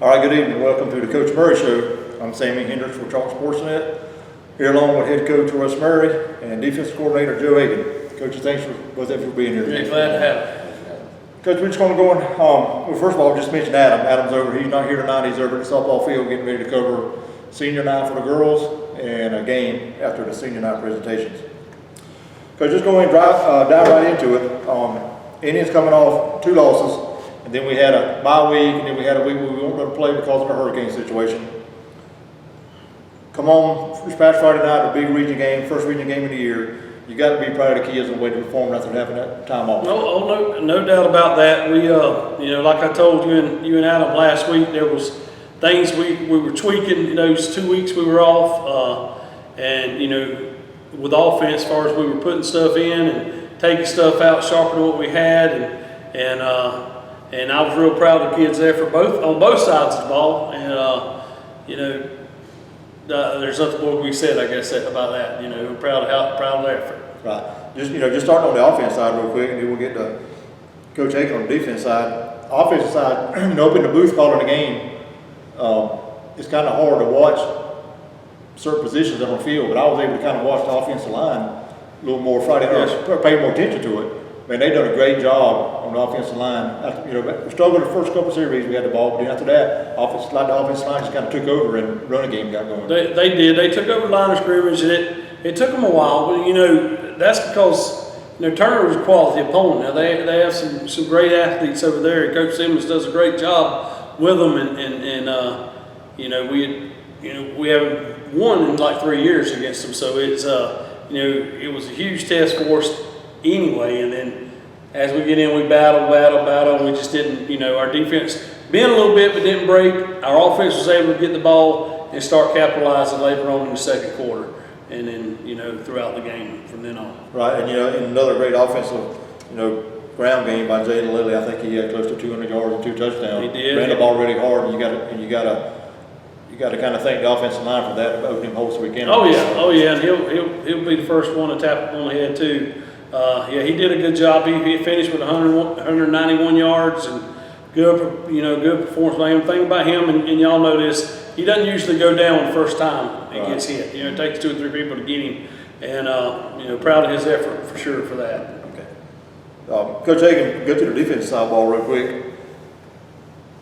All right, good evening. Welcome to the Coach Murray Show. I'm Sammy Hendricks with Chalk Sportsnet, here along with head coach Russ Murray and defensive coordinator Joe Hagin. Coaches, thanks for both of you for being here. Yeah, glad to have you. Coach, we're just going to go on. Well, first of all, just mention Adam. Adam's over. He's not here tonight. He's over at the softball field getting ready to cover senior night for the girls and a game after the senior night presentations. Coach, just go ahead and dive right into it. Indians coming off 2 losses. And then we had a bye week, and then we had a week where we weren't going to play because of the hurricane situation. Come on, this past Friday night, a big region game, first region game of the year. You got to be proud of the kids on the way to perform after having that time off. No doubt about that. We, like I told you and Adam last week, there was things we were tweaking. Those 2 weeks we were off, and with offense, as far as we were putting stuff in and taking stuff out, sharpening what we had, and I was real proud of the kids there on both sides of the ball. And there's nothing more we said, I guess, about that. We're proud of their effort. Right. Just starting on the offense side real quick, and then we'll get to Coach Hagin on the defense side. Offensive side, up in the booth calling the game, it's kind of hard to watch certain positions on the field, but I was able to kind of watch the offensive line a little more Friday night, pay more attention to it. Man, they've done a great job on the offensive line. We struggled the first couple of series. We had the ball, but then after that, the offensive line just kind of took over and running game got going. They did. They took over the line of scrimmage, and it took them a while. But that's because Turner was a quality opponent. Now they have some great athletes over there, and Coach Simmons does a great job with them. We haven't won in like 3 years against them, so it's it was a huge test for us anyway. And then as we get in, we battle, and we just didn't, our defense bent a little bit but didn't break. Our offense was able to get the ball and start capitalizing later on in the second quarter, and then throughout the game from then on. Right, and in another great offensive ground game by Jalen Lilly. I think he had close to 200 yards and 2 touchdowns. He did. Ran the ball really hard, and you got to kind of thank the offensive line for that, opening holes so we can. Oh yeah, and he'll be the first one to tap on the head too. He did a good job. He finished with 191 yards and good performance by him. The thing about him, and y'all know this, he doesn't usually go down the first time and gets hit. It takes 2 or 3 people to get him, and proud of his effort for sure for that. Okay. Coach Hagin, go to the defense side ball real quick.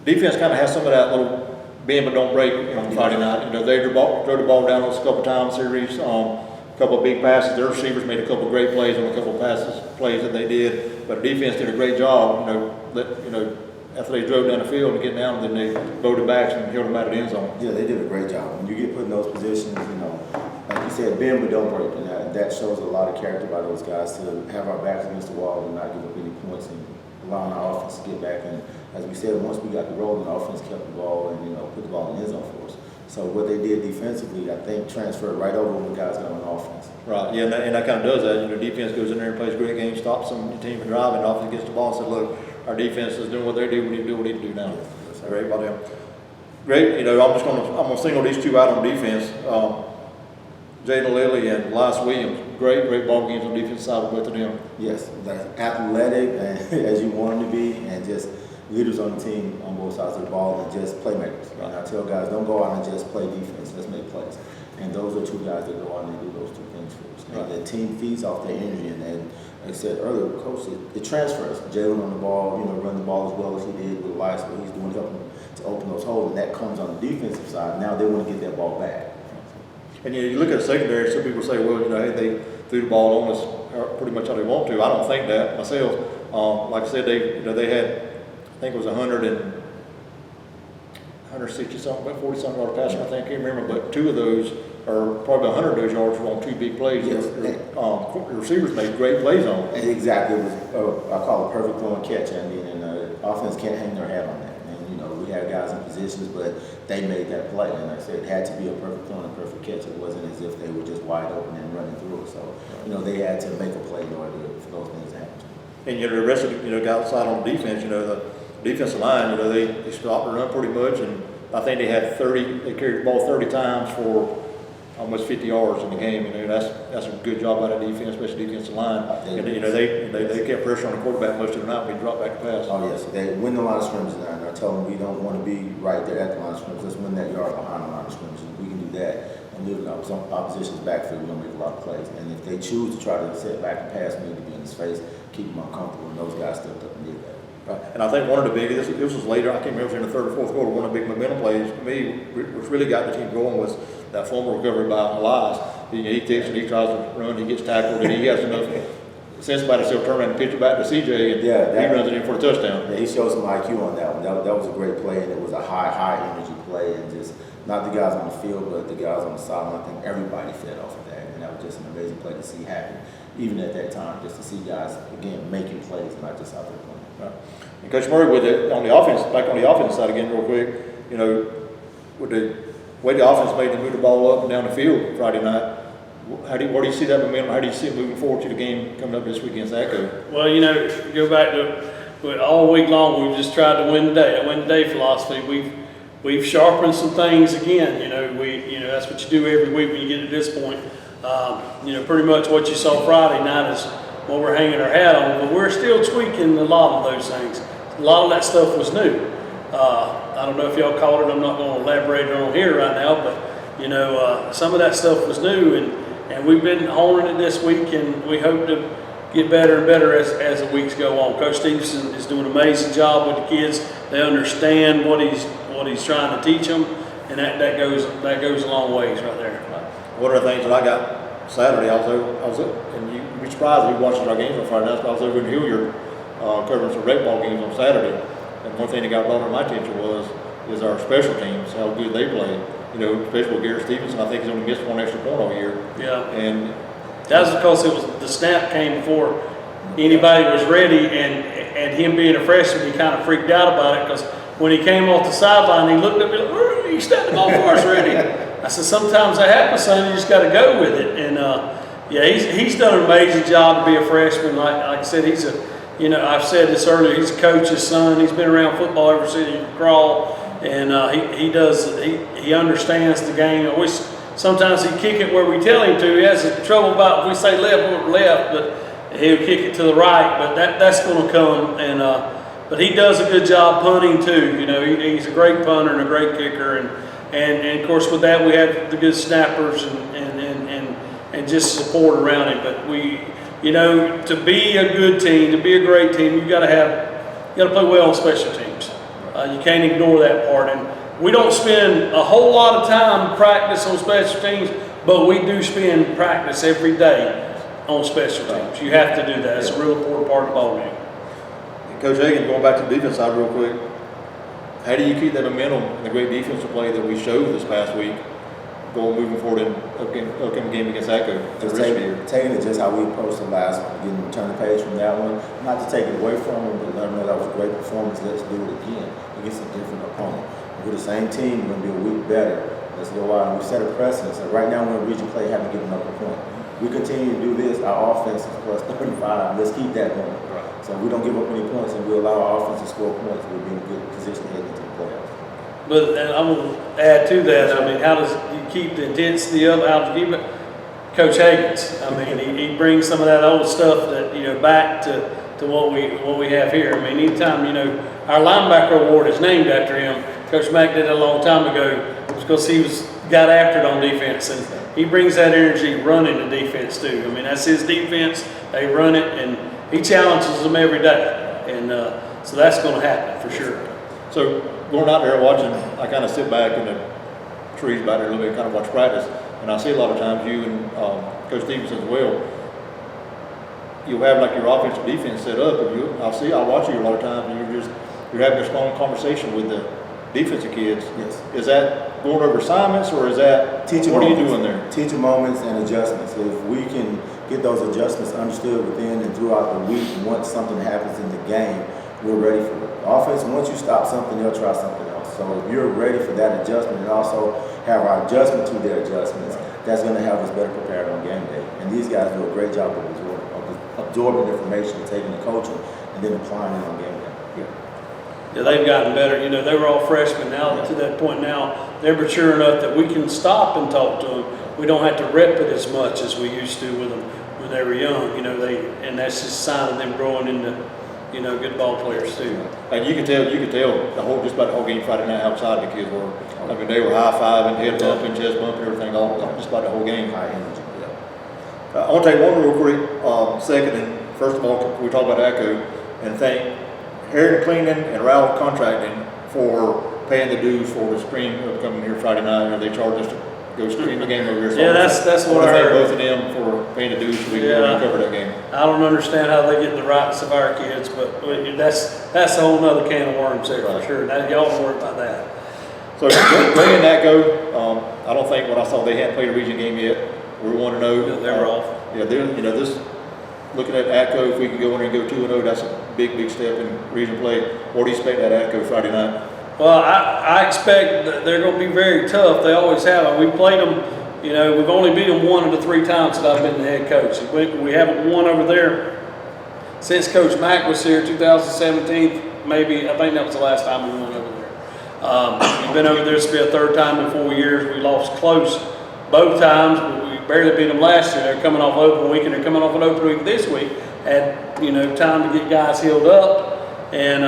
Defense kind of has some of that little bend but don't break on Friday night. They throw the ball down us a couple times series. A couple of big passes. Their receivers made a couple of great plays on a couple of plays that they did. But the defense did a great job. After they drove down the field and get down, then they loaded backs and held them out of the end zone. Yeah, they did a great job. When you get put in those positions, like you said, bend but don't break, and that shows a lot of character by those guys to have our backs against the wall and not give up any points and allowing our offense to get back. And as we said, once we got the roll, the offense kept the ball and put the ball in the end zone for us. So what they did defensively, I think, transferred right over when the guys got on offense. Right, yeah, and that kind of does that. Defense goes in there and plays a great game, stops them, the team from driving, offense gets the ball and says, look, our defense is doing what they do, we need to do what we need to do now. Yes, Great by them. Great, I'm gonna single these 2 out on defense. Jalen Lilly and Elias Williams, great ball games on the defense side of both of them. Yes, they're athletic and as you want them to be, and just leaders on the team on both sides of the ball and just playmakers. And I tell guys, don't go out and just play defense, let's make plays. And those are 2 guys that go out and do those 2 things for us. And the team feeds off their energy, and like I said earlier, Coach, it transfers. Jalen on the ball, run the ball as well as he did with Elias, what he's doing, helping to open those holes, and that comes on the defensive side. Now they want to get that ball back. And you look at the secondary, some people say, well, hey, they threw the ball on us pretty much how they want to. I don't think that myself. Like I said, they had, I think it was 160 something, about 40 something yard passing. I think I can't remember, but 2 of those, or probably 100 of those yards were on 2 big plays. Yes. The receivers made great plays on it. Exactly, it was I call it perfect throw and catch. And offense can't hang their hat on that. And we had guys in positions, but they made that play. And like I said, it had to be a perfect throw and a perfect catch. It wasn't as if they were just wide open and running through it. So they had to make a play in order for those things to happen. And the rest of guys outside on defense, the defensive line, they stopped and run pretty much, and I think they had 30. They carried the ball 30 times for almost 50 yards in the game. That's a good job by the defense, especially defensive line. And they kept pressure on the quarterback most of the night when we dropped back to pass. Oh yes, they win the line of scrimmage now, and I tell them we don't want to be right there at the line of scrimmage. Let's win that yard behind the line of scrimmage. If we can do that and live in opposition's backfield, we're gonna make a lot of plays. And if they choose to try to sit back and pass, we need to be in his face, keep him uncomfortable, and those guys stepped up and did that. Right. And I think one of the big, this was later, I can't remember if it was in the third or fourth quarter, one of the big momentum plays to me, which really got the team going, was that fumble recovery by Elias. He takes and he tries to run, he gets tackled, and he has enough sense about it, he'll turn around and pitch it back to CJ, and he runs it in for a touchdown. Yeah, he showed some IQ on that one. That was a great play, and it was a high energy play, and just not the guys on the field, but the guys on the sideline. I think everybody fed off of that, and that was just an amazing play to see happen, even at that time, just to see guys, again, making plays, not just out there playing. Right. And Coach Murray, with it on the offense, back on the offense side again, real quick, with the way the offense made them move the ball up and down the field Friday night, where do you see that momentum? How do you see it moving forward to the game coming up this week against ATCO? Well, go back to all week long, we've just tried to win the day. That win the day philosophy. We've sharpened some things again. That's what you do every week when you get to this point. Pretty much what you saw Friday night is what we're hanging our hat on, but we're still tweaking a lot of those things. A lot of that stuff was new. I don't know if y'all caught it. I'm not going to elaborate on here right now, but some of that stuff was new, and we've been honing it this week, and we hope to get better and better as the weeks go on. Coach Stevenson is doing an amazing job with the kids. They understand what he's trying to teach them, and that goes a long ways right there. One of the things that I got Saturday, I was and you'd be surprised if you watched our games on Friday night. I was over in Hilliard covering some rec ball games on Saturday, and one thing that got brought to my attention is our special teams, how good they play. Especially with Garrett Stevenson, I think he's only missed one extra point all year. Yeah. And that was because the snap came before anybody was ready, and him being a freshman, he kind of freaked out about it because when he came off the sideline, he looked at me like, "You snapped the ball for us ready." I said, "Sometimes that happens, son. You just got to go with it." And he's done an amazing job to be a freshman. Like I said, he's I've said this earlier. He's a coach's son. He's been around football ever since he could crawl. And he understands the game. Sometimes he kick it where we tell him to. He has trouble about if we say left, but he'll kick it to the right. But that's going to come. And but he does a good job punting too. He's a great punter and a great kicker. And of course with that we have the good snappers and just support around him. But to be a good team, to be a great team, you got to play well on special teams. You can't ignore that part, and we don't spend a whole lot of time practice on special teams, but we do spend practice every day on special teams. You have to do that. It's a real important part of the ball game. Coach Hagin, going back to the defense side real quick, how do you keep that momentum and the great defensive play that we showed this past week moving forward in upcoming game against ATCO? Just taking it just how we approached the last one, turn the page from that one. Not to take it away from them, but let them know that was a great performance. Let's do it again against a different opponent. We're the same team. We're going to be a week better. Let's go out and we set a precedent. So right now we're in region play, haven't given up a point. We continue to do this. Our offense is plus 35. Let's keep that going. So we don't give up any points, and we allow our offense to score points. We'll be in a good position heading into the playoffs. But and I'm going to add to that. I mean, how does you keep the intensity up? How to keep it? Coach Hagins. I mean, he brings some of that old stuff that back to what we have here. I mean, anytime our linebacker award is named after him. Coach Mack did it a long time ago because he got after it on defense, and he brings that energy running the defense too. I mean, that's his defense. They run it, and he challenges them every day, and so that's going to happen for sure. So going out there watching, I kind of sit back in the trees back there a little bit, kind of watch practice, and I see a lot of times you and Coach Stevenson as well. You'll have like your offensive defense set up, and I'll watch you a lot of times, and you're having a strong conversation with the defensive kids. Yes. Is that going over assignments, or is that what are you doing there? Teaching moments and adjustments. If we can get those adjustments understood within and throughout the week, and once something happens in the game, we're ready for it. Offense, once you stop something, they'll try something else. So if you're ready for that adjustment and also have our adjustment to their adjustments, that's going to have us better prepared on game day. And these guys do a great job of absorbing information, taking the coaching, and then applying it on game day. Yeah, they've gotten better. They were all freshmen now. To that point now, they're mature enough that we can stop and talk to them. we don't have to rep it as much as we used to with them when they were young. You know, and that's just a sign of them growing into, you know, good ball players too. And you could tell just about the whole game Friday night how excited the kids were. I mean, they were high-fiving, head bumping, chest bumping, everything, all just about the whole game. High energy. I want to take one real quick second, and first of all, we talk about ATCO, and thank Hagin Cleaning and Rowell Contracting for paying the dues for the screen coming here Friday night. Or they charged us to go screen the game over here. So Yeah, that's what I thank heard. both of them for paying the dues so we can cover that game. I don't understand how they get the rights of our kids, but that's a whole nother can of worms there for sure. Now, y'all don't worry about that. So bringing that go, I don't think when I saw they hadn't played a region game yet. We want to know. They were off. Yeah, this looking at ATCO, if we can go in and go 2-0, that's a big step in region play. What do you expect at ATCO Friday night? Well, I expect that they're going to be very tough. They always have. We played them. You know, we've only beat them 1 of the 3 times that I've been the head coach. We haven't won over there since Coach Mack was here, 2017. Maybe I think that was the last time we won over there. We've been over there. This will be a 3rd time in 4 years. We lost close both times. We barely beat them last year. They're coming off open week, and they're coming off an open week this week. Had, you know, time to get guys healed up, and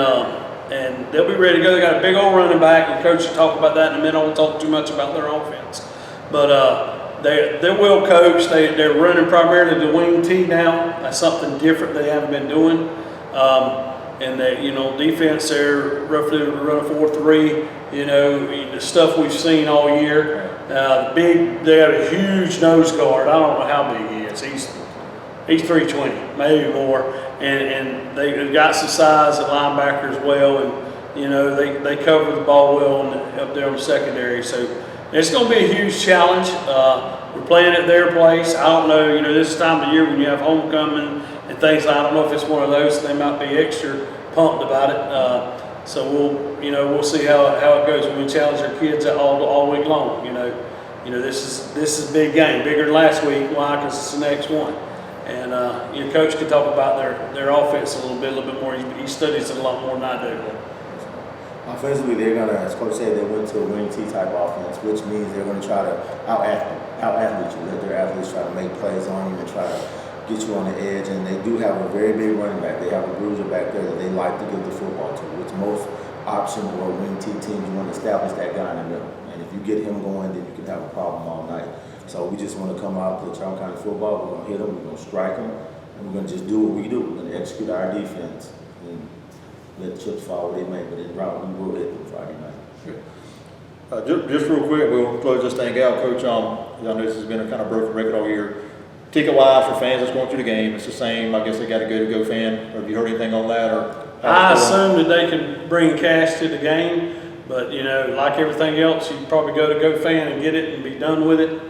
they'll be ready to go. They got a big old running back, and coach will talk about that in a minute. I won't talk too much about their offense, but they're well coached. They're running primarily the wing T now. That's something different they haven't been doing. And they, you know, defense, they're roughly run a 4-3. You know, the stuff we've seen all year. They have a huge nose guard. I don't know how big he is. He's 320, maybe more. And they've got some size at linebacker as well. And, you know, they cover the ball well up there on the secondary. So it's going to be a huge challenge. We're playing at their place. I don't know, you know, this time of year when you have homecoming and things, I don't know if it's one of those. They might be extra pumped about it. So we'll see how it goes when we challenge our kids all week long. You know, this is a big game, bigger than last week. Why? Because it's the next one. And your coach can talk about their offense a little bit more. He studies it a lot more than I do. Offensively, they're gonna, as Coach said, they went to a wing T type offense, which means they're gonna try to out-athlete you. Let their athletes try to make plays on you and try to get you on the edge. And they do have a very big running back. They have a bruiser back there that they like to give the football to. Which most option or wing T teams, you want to establish that guy in the middle. And if you get him going, then you can have a problem all night. So we just want to come out play Charles County football. We're gonna hit them. We're gonna strike them, and we're gonna just do what we do. We're gonna execute our defense and let the chips fall where they may. But in route, we will hit them Friday night. Just real quick, we'll close this thing out, Coach. Y'all know this has been a kind of broken record all year. Ticket-wise for fans that's going through the game, it's the same. I guess they got a go fan. Or have you heard anything on that? Or I assume that they can bring cash to the game, but you know, like everything else, you probably go fan and get it and be done with it.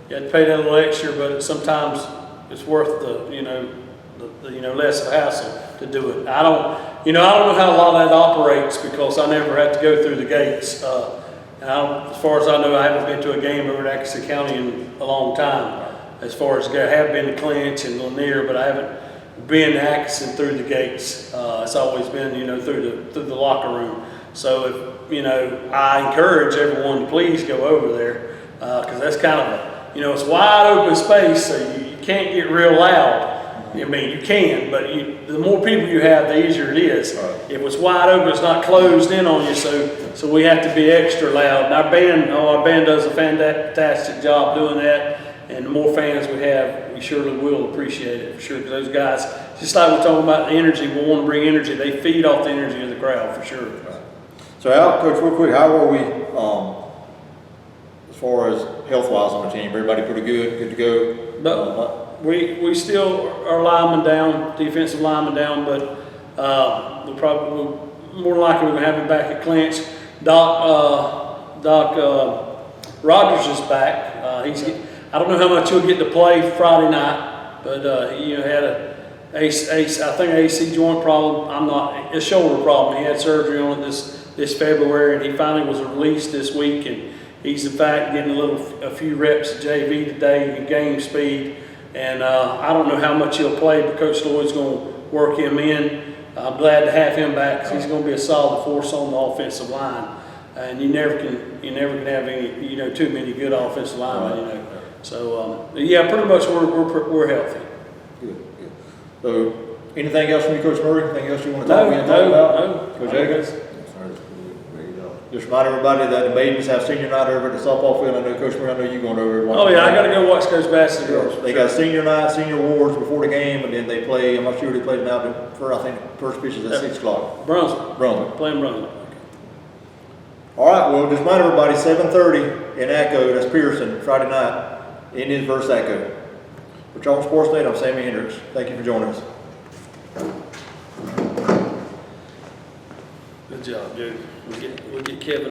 You have to pay that little extra, but sometimes it's worth the less of a hassle to do it. I don't know how a lot of that operates because I never had to go through the gates. As far as I know, I haven't been to a game over at ATCO County in a long time. As far as I have been to Clinch and Lanier, but I haven't been to Atkinson through the gates. It's always been, through the locker room. So if, I encourage everyone to please go over there because that's kind of it's wide open space, so you can't get real loud. I mean, you can, but the more people you have, the easier it is. If it's wide open, it's not closed in on you, so we have to be extra loud. And our band does a fantastic job doing that. And the more fans we have, we surely will appreciate it for sure. Because those guys, just like we're talking about the energy, we want to bring energy. They feed off the energy of the crowd for sure. So, Al, Coach, real quick, how are we as far as health-wise on the team? Everybody pretty good to go? But we still are linemen down, defensive linemen down, but we'll probably more likely we're going to have him back at Clinch. Doc Rogers is back. I don't know how much he'll get to play Friday night, but had I think AC joint problem. A shoulder problem. He had surgery on it this February, and he finally was released this week, and he's in fact getting a few reps at JV today in game speed. And I don't know how much he'll play, but Coach Lloyd's going to work him in. I'm glad to have him back because he's going to be a solid force on the offensive line. And you never can have any too many good offensive linemen. So, yeah, pretty much we're healthy. Good, good. So, anything else from you, Coach Murray? Anything else you want to No, talk about? no. Coach Hagin? Yes, sir, it's ready to go. Just remind everybody that the maidens have senior night over at the softball field. I know, Coach Murray, I know you're going over there. Oh, yeah, I gotta go watch Coach Bass's girls. They got senior night, senior awards before the game, and then they play, I'm not sure they played now, but for, I think, first pitch is at 6 o'clock. Brunswick, Brunswick. playing Brunswick. All right, well, just remind everybody, 7:30 in ATCO, that's Pearson, Friday night, Indians versus ATCO. For Charlton Sports Net, I'm Sammy Hendricks. Thank you for joining us. Good job, dude. We'll get Kevin.